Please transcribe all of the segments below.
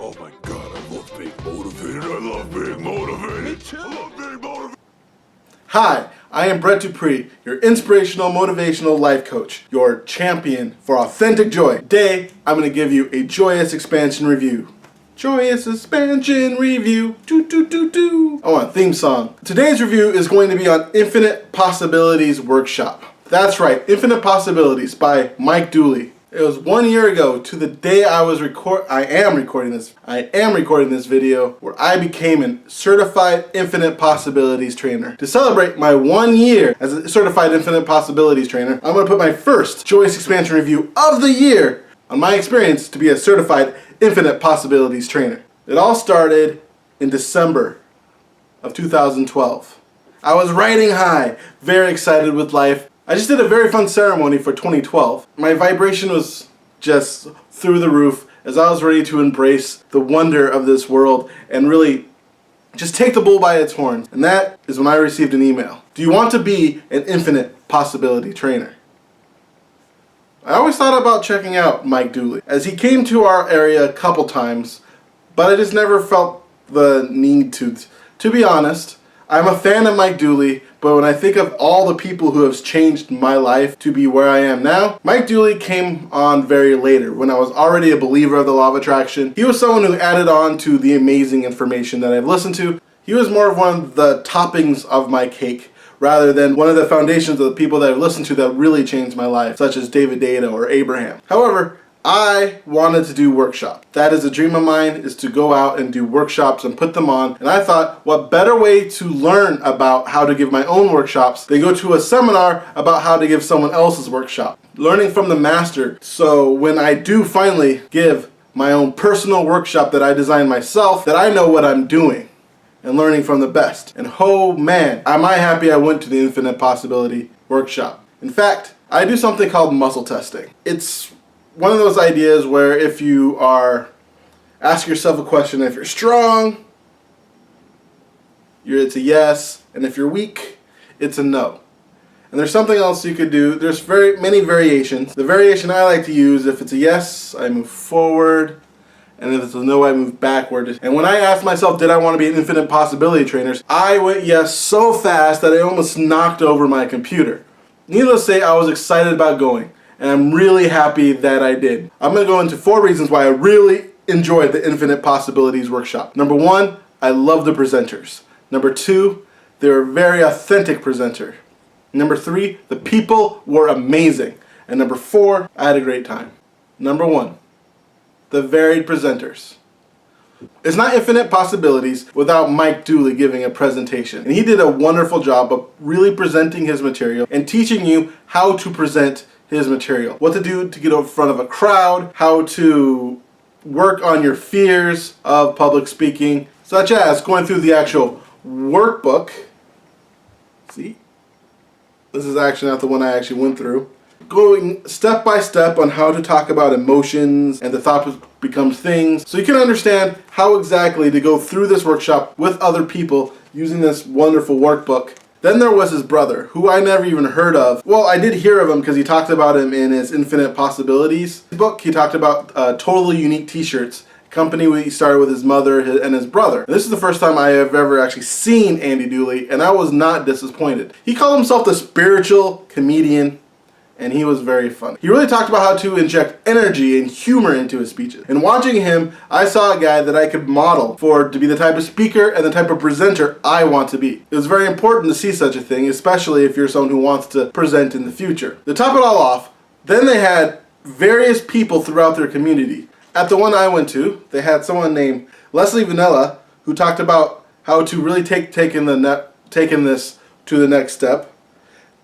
Oh my god, I love being motivated. I love being motivated. Me too. I love being motivated. Hi, I am Brett Dupree, your inspirational, motivational life coach, your champion for authentic joy. Today, I'm going to give you a joyous expansion review. Joyous expansion review. I want a theme song. Today's review is going to be on Infinite Possibilities Workshop. That's right, Infinite Possibilities by Mike Dooley. It was 1 year ago to the day I am recording this video where I became a certified Infinite Possibilities trainer. To celebrate my 1 year as a certified Infinite Possibilities trainer, I'm going to put my first joyous expansion review of the year on my experience to be a certified Infinite Possibilities trainer. It all started in December of 2012. I was riding high, very excited with life. I just did a very fun ceremony for 2012. My vibration was just through the roof as I was ready to embrace the wonder of this world and really just take the bull by its horns. And that is when I received an email. Do you want to be an Infinite Possibility trainer? I always thought about checking out Mike Dooley as he came to our area a couple times, but I just never felt the need to. To be honest, I'm a fan of Mike Dooley, but when I think of all the people who have changed my life to be where I am now, Mike Dooley came on very later when I was already a believer of the law of attraction. He was someone who added on to the amazing information that I've listened to. He was more of one of the toppings of my cake rather than one of the foundations of the people that I've listened to that really changed my life, such as David Data or Abraham. However, I wanted to do workshops. That is a dream of mine, is to go out and do workshops and put them on. And I thought, what better way to learn about how to give my own workshops than go to a seminar about how to give someone else's workshop. Learning from the master. So when I do finally give my own personal workshop that I designed myself, that I know what I'm doing and learning from the best. And oh man, am I happy I went to the Infinite Possibility Workshop. In fact, I do something called muscle testing. It's one of those ideas where if you ask yourself a question, if you're strong, it's a yes, and if you're weak, it's a no. And there's something else you could do. There's very many variations. The variation I like to use, if it's a yes, I move forward, and if it's a no, I move backward. And when I asked myself, did I want to be an Infinite Possibility trainer, I went yes so fast that I almost knocked over my computer. Needless to say, I was excited about going. And I'm really happy that I did. I'm going to go into 4 reasons why I really enjoyed the Infinite Possibilities Workshop. Number 1, I love the presenters. Number 2, they're a very authentic presenter. Number 3, the people were amazing. And number 4, I had a great time. Number 1, the varied presenters. It's not Infinite Possibilities without Mike Dooley giving a presentation. And he did a wonderful job of really presenting his material and teaching you how to present his material. What to do to get in front of a crowd, how to work on your fears of public speaking, such as going through the actual workbook. See? This is actually not the one I actually went through. Going step by step on how to talk about emotions and the thought becomes things, so you can understand how exactly to go through this workshop with other people using this wonderful workbook. Then there was his brother, who I never even heard of. Well, I did hear of him because he talked about him in his Infinite Possibilities book. He talked about Totally Unique T-shirts, a company he started with his mother and his brother. And this is the first time I have ever actually seen Andy Dooley, and I was not disappointed. He called himself the spiritual comedian, and he was very funny. He really talked about how to inject energy and humor into his speeches. And watching him, I saw a guy that I could model to be the type of speaker and the type of presenter I want to be. It was very important to see such a thing, especially if you're someone who wants to present in the future. To top it all off, then they had various people throughout their community. At the one I went to, they had someone named Leslie Vanilla who talked about how to really taking this to the next step.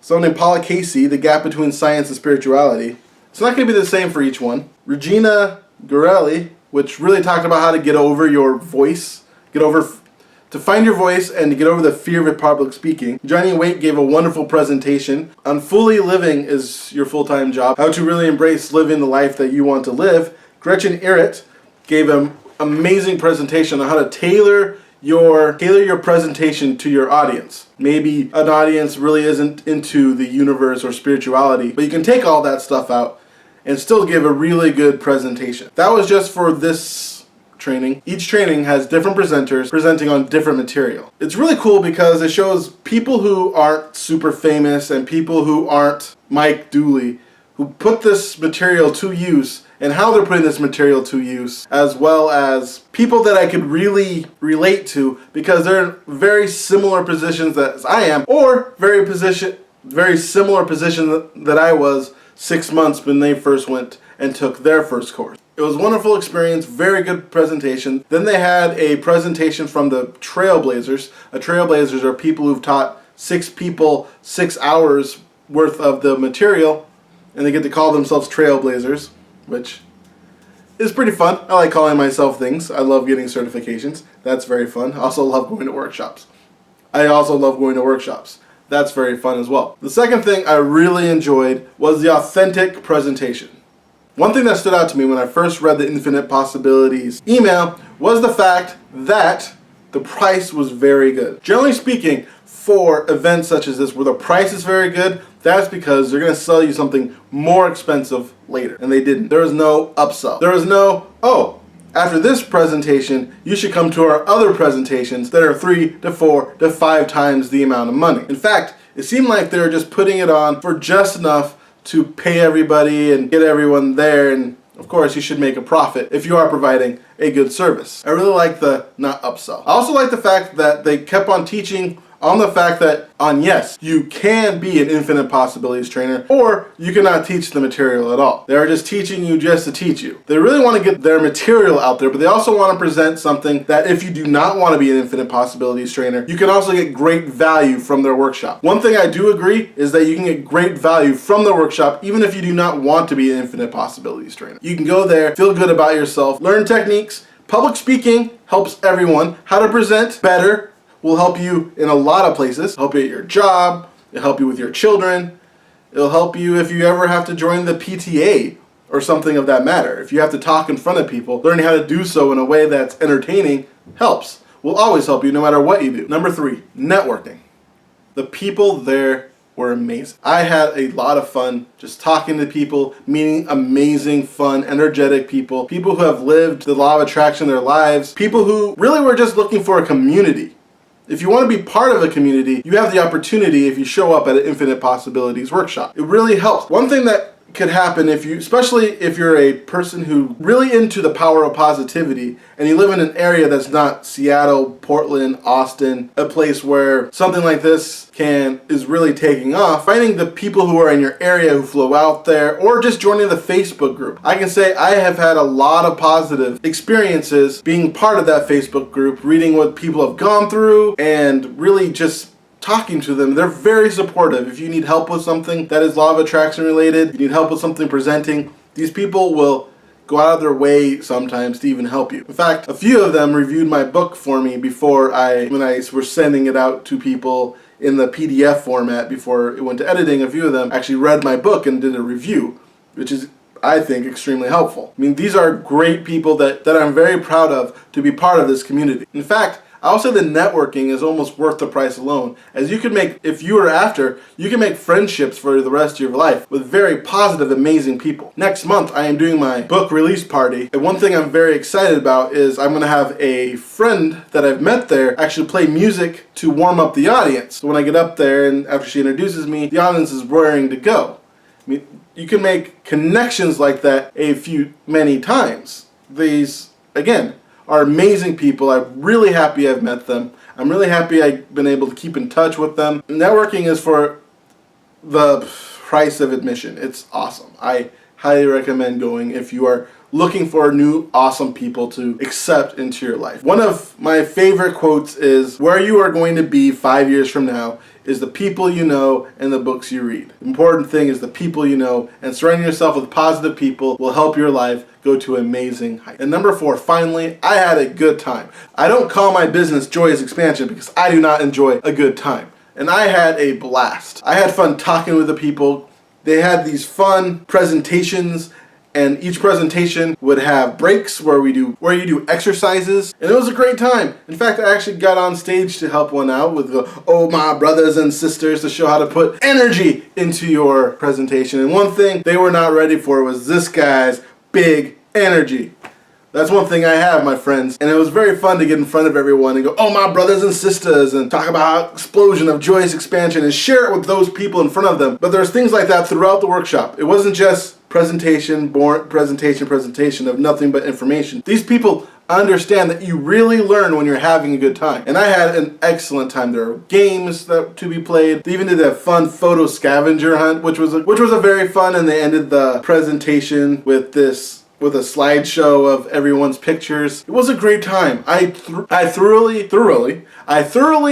Someone named Paula Casey, The Gap Between Science and Spirituality. It's not going to be the same for each one. Regina Gorelli, which really talked about how to get over your voice, to find your voice and to get over the fear of public speaking. Johnny Waite gave a wonderful presentation on fully living is your full-time job, how to really embrace living the life that you want to live. Gretchen Irrit gave an amazing presentation on how to tailor your presentation to your audience. Maybe an audience really isn't into the universe or spirituality, but you can take all that stuff out and still give a really good presentation. That was just for this training. Each training has different presenters presenting on different material. It's really cool because it shows people who aren't super famous and people who aren't Mike Dooley who put this material to use and how they're putting this material to use, as well as people that I could really relate to because they're in very similar positions as I am, or very similar position that I was 6 months when they first went and took their first course. It was a wonderful experience, very good presentation. Then they had a presentation from the Trailblazers. Trailblazers are people who've taught 6 people 6 hours worth of the material, and they get to call themselves Trailblazers, which is pretty fun. I like calling myself things. I love getting certifications. That's very fun. I also love going to workshops. That's very fun as well. The second thing I really enjoyed was the authentic presentation. One thing that stood out to me when I first read the Infinite Possibilities email was the fact that the price was very good. Generally speaking, for events such as this where the price is very good, that's because they're going to sell you something more expensive later. And they didn't. There was no upsell. There was no, oh, after this presentation, you should come to our other presentations that are 3 to 4 to 5 times the amount of money. In fact, it seemed like they were just putting it on for just enough to pay everybody and get everyone there, and of course you should make a profit if you are providing a good service. I really like the not upsell. I also like the fact that they kept on teaching on the fact that yes, you can be an Infinite Possibilities trainer, or you cannot teach the material at all. They're just teaching you just to teach you. They really want to get their material out there, but they also want to present something that if you do not want to be an Infinite Possibilities trainer, you can also get great value from their workshop. One thing I do agree is that you can get great value from the workshop even if you do not want to be an Infinite Possibilities trainer. You can go there, feel good about yourself, learn techniques. Public speaking helps everyone. How to present better will help you in a lot of places. It'll help you at your job, it'll help you with your children, it'll help you if you ever have to join the PTA or something of that matter. If you have to talk in front of people, learning how to do so in a way that's entertaining helps. Will always help you no matter what you do. Number 3, networking. The people there were amazing. I had a lot of fun just talking to people, meeting amazing, fun, energetic people who have lived the law of attraction in their lives, people who really were just looking for a community. If you want to be part of a community, you have the opportunity if you show up at an Infinite Possibilities workshop. It really helps. One thing that could happen especially if you're a person who really into the power of positivity and you live in an area that's not Seattle, Portland, Austin, a place where something like this is really taking off, finding the people who are in your area who flow out there, or just joining the Facebook group. I can say I have had a lot of positive experiences being part of that Facebook group, reading what people have gone through and really just talking to them. They're very supportive. If you need help with something that is law of attraction related, you need help with something presenting, these people will go out of their way sometimes to even help you. In fact, a few of them reviewed my book for me when I was sending it out to people in the PDF format before it went to editing. A few of them actually read my book and did a review, which is, I think, extremely helpful. I mean, these are great people that I'm very proud of to be part of this community. In fact, I'll say the networking is almost worth the price alone, as you can make, if you are after, you can make friendships for the rest of your life with very positive, amazing people. Next month, I am doing my book release party, and one thing I'm very excited about is I'm going to have a friend that I've met there actually play music to warm up the audience. So when I get up there and after she introduces me, the audience is raring to go. I mean, you can make connections like that many times. These, again, are amazing people. I'm really happy I've met them. I'm really happy I've been able to keep in touch with them. Networking is for the price of admission. It's awesome. I highly recommend going if you are looking for new awesome people to accept into your life. One of my favorite quotes is, where you are going to be 5 years from now is the people you know and the books you read. The important thing is the people you know, and surrounding yourself with positive people will help your life go to amazing heights. And number 4, finally, I had a good time. I don't call my business Joyous Expansion because I do not enjoy a good time. And I had a blast. I had fun talking with the people. They had these fun presentations, and each presentation would have breaks where you do exercises, and it was a great time. In fact, I actually got on stage to help one out with the "Oh my brothers and sisters" to show how to put energy into your presentation. And one thing they were not ready for was this guy's big energy. That's one thing I have, my friends. And it was very fun to get in front of everyone and go, oh, my brothers and sisters, and talk about explosion of joyous expansion and share it with those people in front of them. But there's things like that throughout the workshop. It wasn't just presentation of nothing but information. These people understand that you really learn when you're having a good time. And I had an excellent time. There are games to be played. They even did a fun photo scavenger hunt, which was a very fun, and they ended the presentation with a slideshow of everyone's pictures. It was a great time. I thoroughly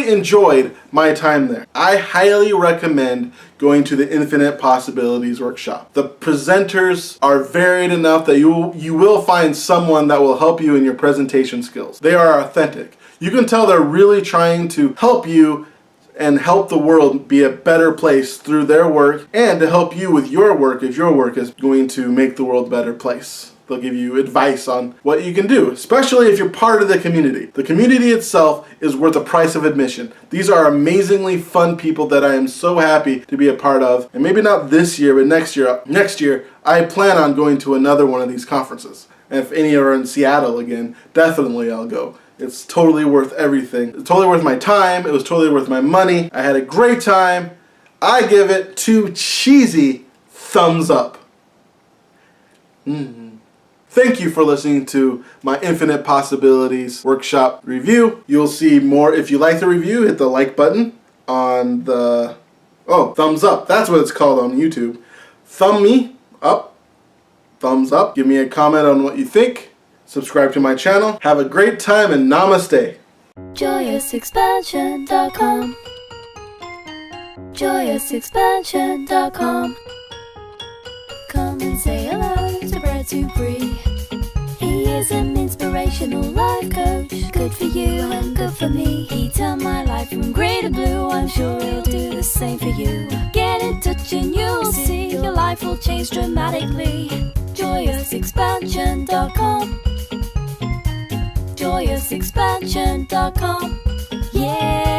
enjoyed my time there. I highly recommend going to the Infinite Possibilities workshop. The presenters are varied enough that you will find someone that will help you in your presentation skills. They are authentic. You can tell they're really trying to help you and help the world be a better place through their work, and to help you with your work if your work is going to make the world a better place. They'll give you advice on what you can do, especially if you're part of the community. The community itself is worth the price of admission. These are amazingly fun people that I am so happy to be a part of. And maybe not this year, but next year, I plan on going to another one of these conferences. And if any are in Seattle again, definitely I'll go. It's totally worth everything. It's totally worth my time. It was totally worth my money. I had a great time. I give it 2 cheesy thumbs up. Thank you for listening to my Infinite Possibilities workshop review. You'll see more. If you like the review, hit the like button on the, thumbs up. That's what it's called on YouTube. Thumb me up, thumbs up. Give me a comment on what you think. Subscribe to my channel. Have a great time and namaste. JoyousExpansion.com. JoyousExpansion.com. Come and say hello to Brad Dupree. He is an inspirational life coach. Good for you and good for me. He turned my life from grey to blue. I'm sure he'll do the same for you. Get in touch and you'll see your life will change dramatically. JoyousExpansion.com. JoyousExpansion.com. Yeah.